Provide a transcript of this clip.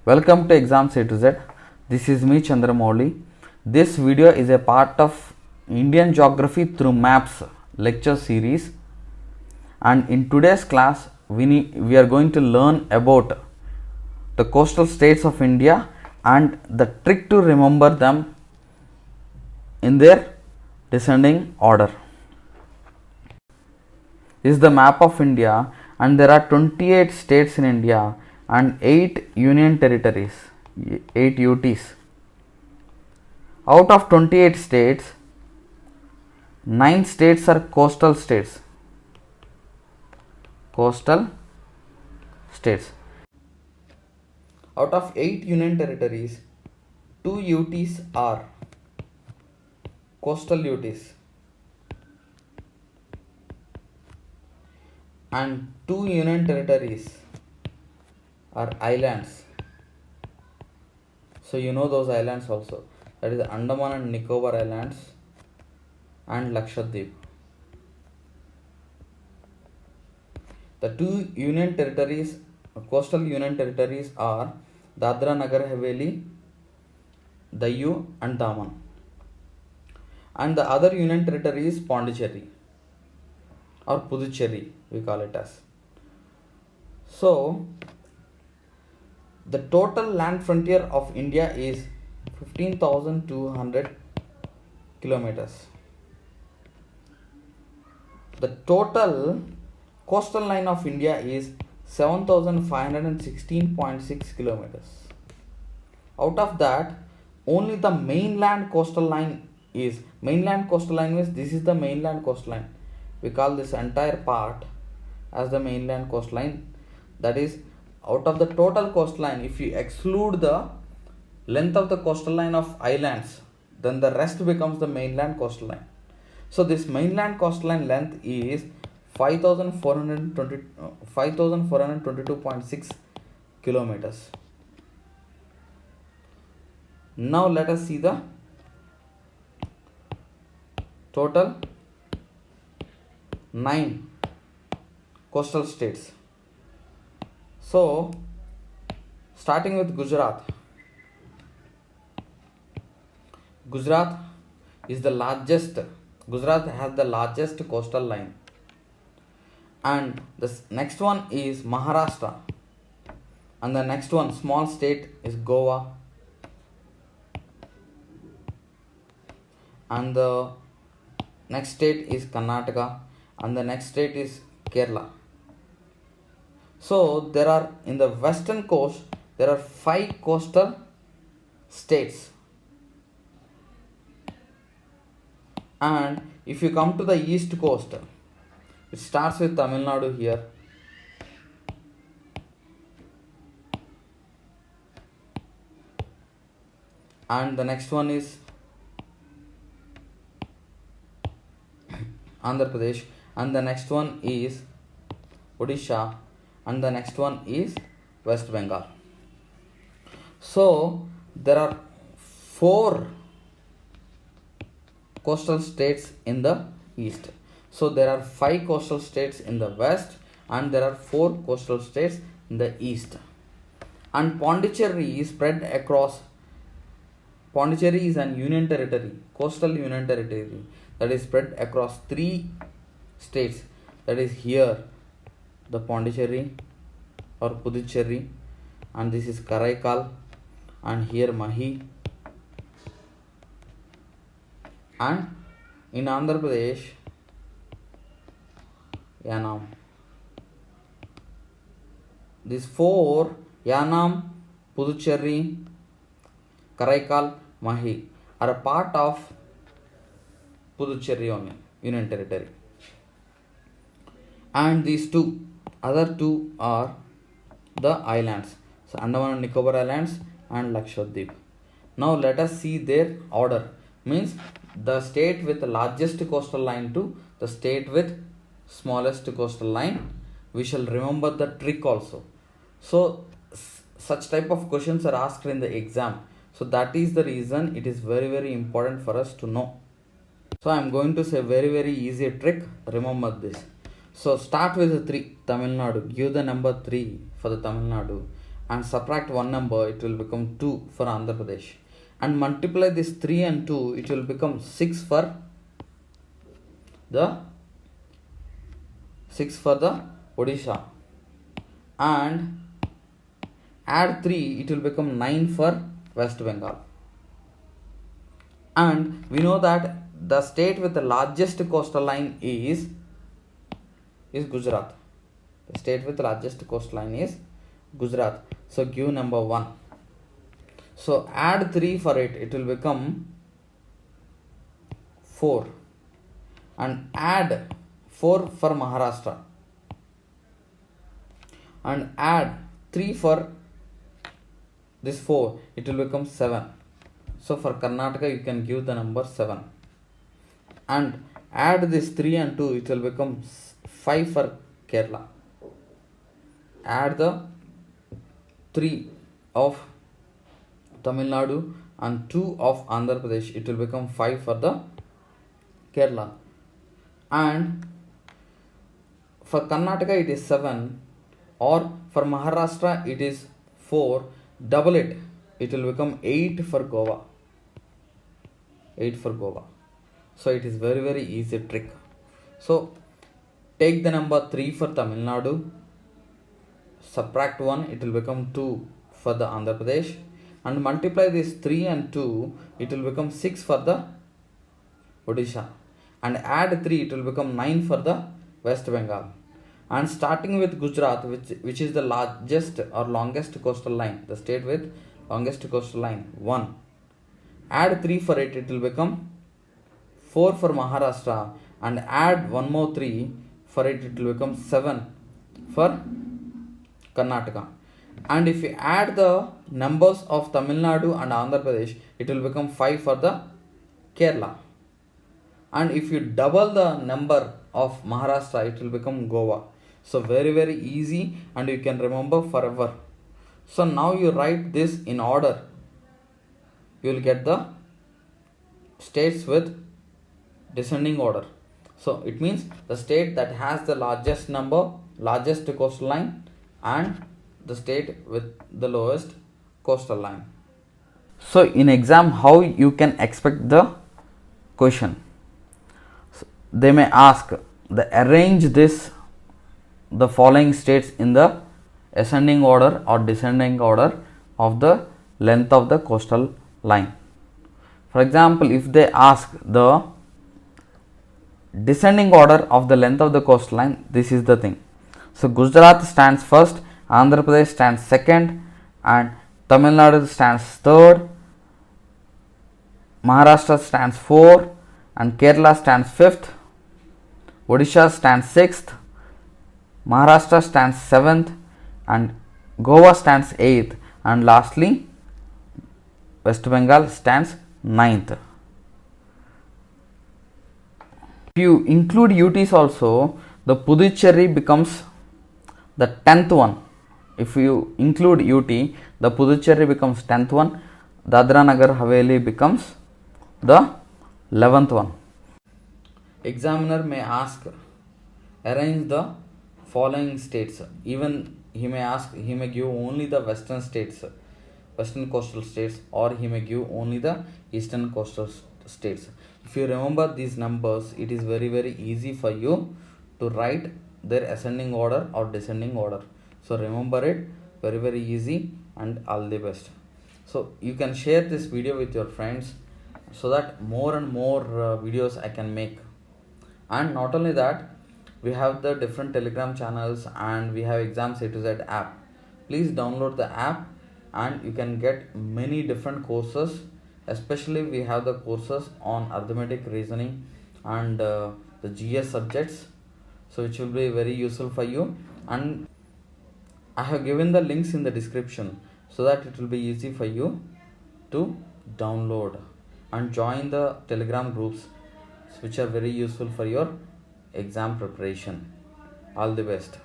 Welcome to ExamsAtoZ. This is me Chandra. This video is a part of Indian Geography through Maps lecture series, and in today's class we are going to learn about the coastal states of India and the trick to remember them in their descending order. This is the map of India, and there are 28 states in India and 8 union territories, 8 UTs. Out of 28 states, 9 states are coastal states. Coastal states. Out of 8 union territories, 2 UTs are coastal UTs and 2 union territories are islands. So you know those islands also, that is Andaman and Nicobar Islands and Lakshadweep. The 2 union territories, coastal union territories are Dadra Nagar Haveli, Dayu and Daman, and the other union territory is Pondicherry or Puducherry, we call it as. So the total land frontier of India is 15,200 kilometers. The total coastal line of India is 7,516.6 kilometers. Out of that, only the mainland coastal line is, means this is the mainland coastline. We call this entire part as the mainland coastline. That is, out of the total coastline, if you exclude the length of the coastal line of islands, then the rest becomes the mainland coastline. So this mainland coastline length is 5,422.6 kilometers. Now let us see the total 9 coastal states. So starting with Gujarat. Gujarat has the largest coastal line, and the next one is Maharashtra, and the next one, small state, is Goa, and the next state is Karnataka, and the next state is Kerala. So there are, in the western coast, there are 5 coastal states, and if you come to the east coast, it starts with Tamil Nadu here, and the next one is Andhra Pradesh, and the next one is Odisha, and the next one is West Bengal. So there are 4 coastal states in the east. So there are 5 coastal states in the west, and there are 4 coastal states in the east. And Pondicherry is spread across. Pondicherry is an union territory, coastal union territory, that is spread across 3 states. That is here the Pondicherry or Puducherry, and this is Karaikal, and here Mahi, and in Andhra Pradesh, Yanam. These 4, Yanam, Puducherry, Karaikal, Mahi, are a part of Puducherry only, union territory. And these other two are the islands, so Andaman and Nicobar Islands and Lakshadweep. Now let us see their order, means the state with the largest coastal line to the state with smallest coastal line. We shall remember the trick also. So such type of questions are asked in the exam, so that is the reason it is very important for us to know. So I am going to say very easy trick, remember this. So start with the 3, Tamil Nadu. Give the number 3 for the Tamil Nadu, and subtract one number, it will become 2 for Andhra Pradesh, and multiply this 3 and 2, it will become 6 for the Odisha, and add 3, it will become 9 for West Bengal. And we know that the state with the largest coastal line is Gujarat. The state with the largest coastline is Gujarat. So give number 1. So add 3 for it, it will become 4. And add 4 for Maharashtra. And add 3 for this 4, it will become 7. So for Karnataka, you can give the number 7. And add this 3 and 2, it will become 5 for Kerala. Add the 3 of Tamil Nadu and 2 of Andhra Pradesh, it will become 5 for the Kerala. And for Karnataka, it is 7, or for Maharashtra, it is 4. Double it, it will become 8 for Goa. 8 for Goa. So it is very, very easy trick. So take the number 3 for Tamil Nadu, subtract 1, it will become 2 for the Andhra Pradesh, and multiply this 3 and 2, it will become 6 for the Odisha, and add 3, it will become 9 for the West Bengal. And starting with Gujarat, which is the largest or longest coastal line, the state with longest coastal line, 1. Add 3 for it, it will become 4 for Maharashtra, and add one more 3 for it, it will become 7 for Karnataka. And if you add the numbers of Tamil Nadu and Andhra Pradesh, it will become 5 for the Kerala. And if you double the number of Maharashtra, it will become Goa. So very, very easy, and you can remember forever. So now you write this in order. You will get the states with descending order. So it means the state that has the largest coastal line, and the state with the lowest coastal line. So in exam, how you can expect the question? So they may ask, arrange the following states in the ascending order or descending order of the length of the coastal line. For example, if they ask the descending order of the length of the coastline, this is the thing. So Gujarat stands first, Andhra Pradesh stands second, and Tamil Nadu stands third, Maharashtra stands fourth, and Kerala stands fifth, Odisha stands sixth, Maharashtra stands 7th, and Goa stands 8th, and lastly West Bengal stands 9th. If you include UTs also, the Puducherry becomes the 10th one. If you include UT, the Puducherry becomes 10th one, Dadra Nagar Haveli becomes the 11th one. Examiner may ask, arrange the following states. Even he may give only the western coastal states, or he may give only the eastern coastal states. If you remember these numbers, it is very, very easy for you to write their ascending order or descending order. So remember it, very, very easy, and all the best. So you can share this video with your friends so that more and more videos I can make. And not only that, we have the different Telegram channels, and we have ExamsAtoZ app. Please download the app, and you can get many different courses. Especially we have the courses on arithmetic, reasoning, and the GS subjects. So it will be very useful for you, and I have given the links in the description so that it will be easy for you to download and join the Telegram groups, which are very useful for your exam preparation. All the best.